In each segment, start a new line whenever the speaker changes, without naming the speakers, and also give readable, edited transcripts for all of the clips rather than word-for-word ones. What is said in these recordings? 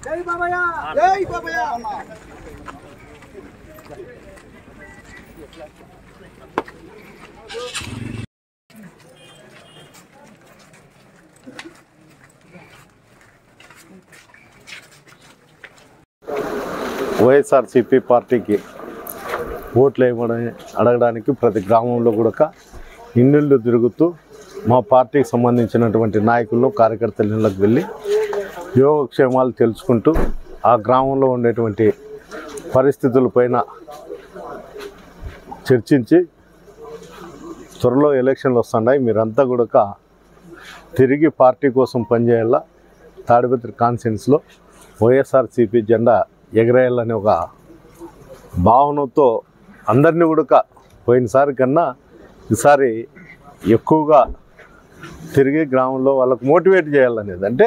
జై బాబయ్య జై బాబయ్య
వైఎస్ఆర్సీపీ పార్టీకి ఓట్లు వేయమని అడగడానికి ప్రతి గ్రామంలో కూడా ఇన్నిళ్ళు తిరుగుతూ మా పార్టీకి సంబంధించినటువంటి నాయకులు కార్యకర్తల ఇళ్ళకి వెళ్ళి యోగక్షేమాలు తెలుసుకుంటూ ఆ గ్రామంలో ఉండేటువంటి పరిస్థితులపైన చర్చించి త్వరలో ఎలక్షన్లు వస్తున్నాయి, మీరంతా కూడా తిరిగి పార్టీ కోసం పనిచేయాల, తాడిపత్రి కాన్స్టిట్యున్సీలో వైఎస్ఆర్సీపీ జెండా ఎగరేయాలనే ఒక భావనతో అందరినీ కూడా పోయినసారి కన్నా ఈసారి ఎక్కువగా తిరిగి గ్రామంలో వాళ్ళకు మోటివేట్ చేయాలనేది. అంటే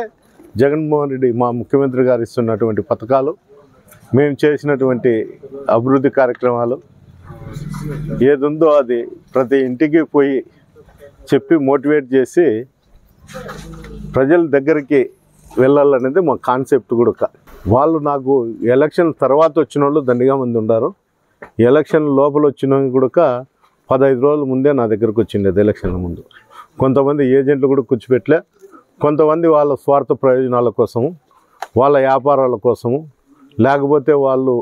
జగన్మోహన్ రెడ్డి మా ముఖ్యమంత్రి గారు ఇస్తున్నటువంటి పథకాలు, మేము చేసినటువంటి అభివృద్ధి కార్యక్రమాలు ఏదుందో అది ప్రతి ఇంటికి పోయి చెప్పి మోటివేట్ చేసి ప్రజల దగ్గరికి వెళ్ళాలనేది మా కాన్సెప్ట్ కూడా. వాళ్ళు నాకు ఎలక్షన్ తర్వాత వచ్చిన వాళ్ళు దండిగా మంది ఉన్నారు. ఎలక్షన్ లోపల వచ్చిన కూడా 15 రోజుల ముందే నా దగ్గరకు వచ్చిండేది. ఎలక్షన్ల ముందు కొంతమంది ఏజెంట్లు కూడా కూర్చోపెట్టలే, కొంతమంది వాళ్ళ స్వార్థ ప్రయోజనాల కోసము, వాళ్ళ వ్యాపారాల కోసము, లేకపోతే వాళ్ళు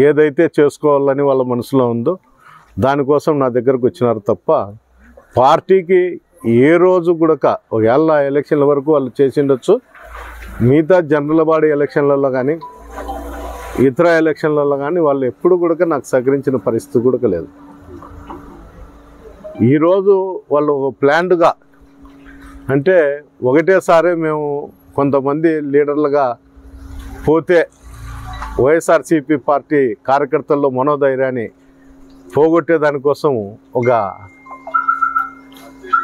ఏదైతే చేసుకోవాలని వాళ్ళ మనసులో ఉందో దానికోసం నా దగ్గరకు వచ్చినారు తప్ప పార్టీకి ఏ రోజు కూడా ఒకవేళ ఎలక్షన్ల వరకు వాళ్ళు చేసిండొచ్చు, మిగతా జనరల్ బాడీ ఎలక్షన్లలో కానీ ఇతర ఎలక్షన్లలో కానీ వాళ్ళు ఎప్పుడు కూడా నాకు సహకరించిన పరిస్థితి కూడా లేదు. ఈరోజు వాళ్ళు ప్లాన్డ్గా అంటే ఒకటేసారి మేము కొంతమంది లీడర్లుగా పోతే వైఎస్ఆర్సీపీ పార్టీ కార్యకర్తల్లో మనోధైర్యాన్ని పోగొట్టే దానికోసం ఒక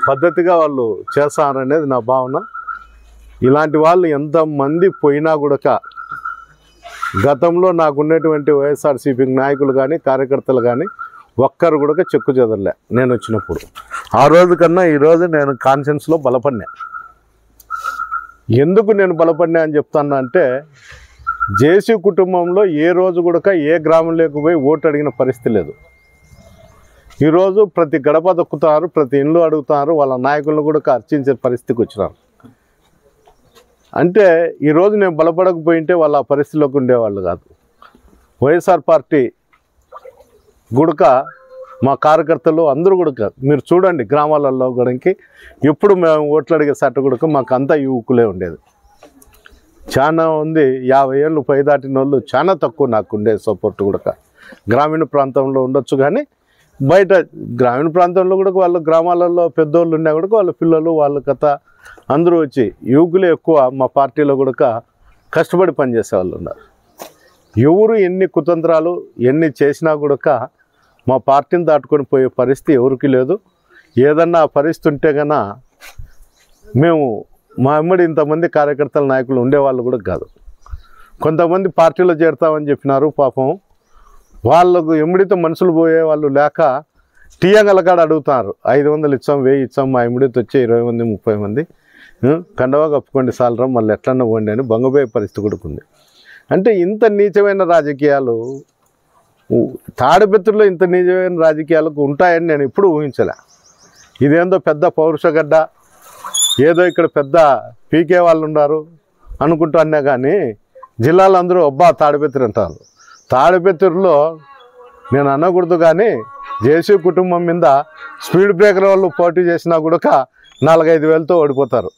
పద్ధతిగా వాళ్ళు చేస్తారనేది నా భావన. ఇలాంటి వాళ్ళు ఎంతమంది పోయినా కూడా గతంలో నాకున్నటువంటి వైఎస్ఆర్సీపీ నాయకులు కానీ కార్యకర్తలు కానీ ఒక్కరు కూడా చెక్కు చెదరలే. నేను వచ్చినప్పుడు ఆ రోజు కన్నా ఈరోజు నేను కాన్షియన్స్లో బలపడినా. ఎందుకు నేను బలపడినా అని చెప్తాను అంటే, జేసీ కుటుంబంలో ఏ రోజు కూడా ఏ గ్రామంలోకి పోయి ఓటు అడిగిన పరిస్థితి లేదు. ఈరోజు ప్రతి గడప దొక్కుతున్నారు, ప్రతి ఇల్లు అడుగుతున్నారు, వాళ్ళ నాయకులను కూడా అర్చించే పరిస్థితికి వచ్చినారు. అంటే ఈరోజు నేను బలపడకపోయింటే వాళ్ళ ఆ పరిస్థితిలోకి ఉండేవాళ్ళు కాదు. వైఎస్ఆర్ పార్టీ గుడక మా కార్యకర్తలు అందరూ కూడా మీరు చూడండి, గ్రామాలలో గుడికి ఎప్పుడు మేము ఓట్లు అడిగే సట్టు కూడా మాకు అంతా యువకులే ఉండేది. చాలా ఉంది 50 ఏళ్ళు పై దాటిన వాళ్ళు చాలా తక్కువ నాకు ఉండేది సపోర్ట్ కూడా. గ్రామీణ ప్రాంతంలో ఉండొచ్చు కానీ బయట గ్రామీణ ప్రాంతంలో కూడా వాళ్ళ గ్రామాలలో పెద్దోళ్ళు ఉన్నా కూడా వాళ్ళ పిల్లలు వాళ్ళ కథ అందరూ వచ్చి యువకులే ఎక్కువ మా పార్టీలో కూడా కష్టపడి పనిచేసే వాళ్ళు ఉన్నారు. ఎవరు ఎన్ని కుతంత్రాలు ఎన్ని చేసినా కూడా మా పార్టీని దాటుకొని పోయే పరిస్థితి ఎవరికి లేదు. ఏదన్నా పరిస్థితి ఉంటే కన్నా మేము మా అమ్మడి ఇంతమంది కార్యకర్తల నాయకులు ఉండేవాళ్ళు కూడా కాదు. కొంతమంది పార్టీలో చేరుతామని చెప్పినారు, పాపం వాళ్ళకు ఎమ్మిడితో మనుషులు పోయే వాళ్ళు లేక టీయంగలకాడ అడుగుతున్నారు. 500 ఇచ్చాం, 1000 ఇచ్చాం, మా ఎమ్మిడితో వచ్చే 20 మంది 30 మంది కండవా కప్పుకోండి సాలరా మళ్ళీ ఎట్లన్నా పోండి అని బంగపోయే పరిస్థితి కూడా ఉంది. అంటే ఇంత నీచమైన రాజకీయాలు తాడిపత్రిలో ఇంత నీచమైన రాజకీయాలకు ఉంటాయని నేను ఎప్పుడూ ఊహించలే. ఇదేందో పెద్ద పౌరుషగడ్డ, ఏదో ఇక్కడ పెద్ద పీకే వాళ్ళు ఉన్నారు అనుకుంటున్నా కానీ జిల్లాలో అందరూ అబ్బా తాడిపత్రి అంటారు. తాడిపత్రిలో నేను అనకూడదు కానీ జేసీ కుటుంబం మీద స్పీడ్ బ్రేకర్ వాళ్ళు పోటీ చేసినా కూడా 4-5 వేలతో ఓడిపోతారు.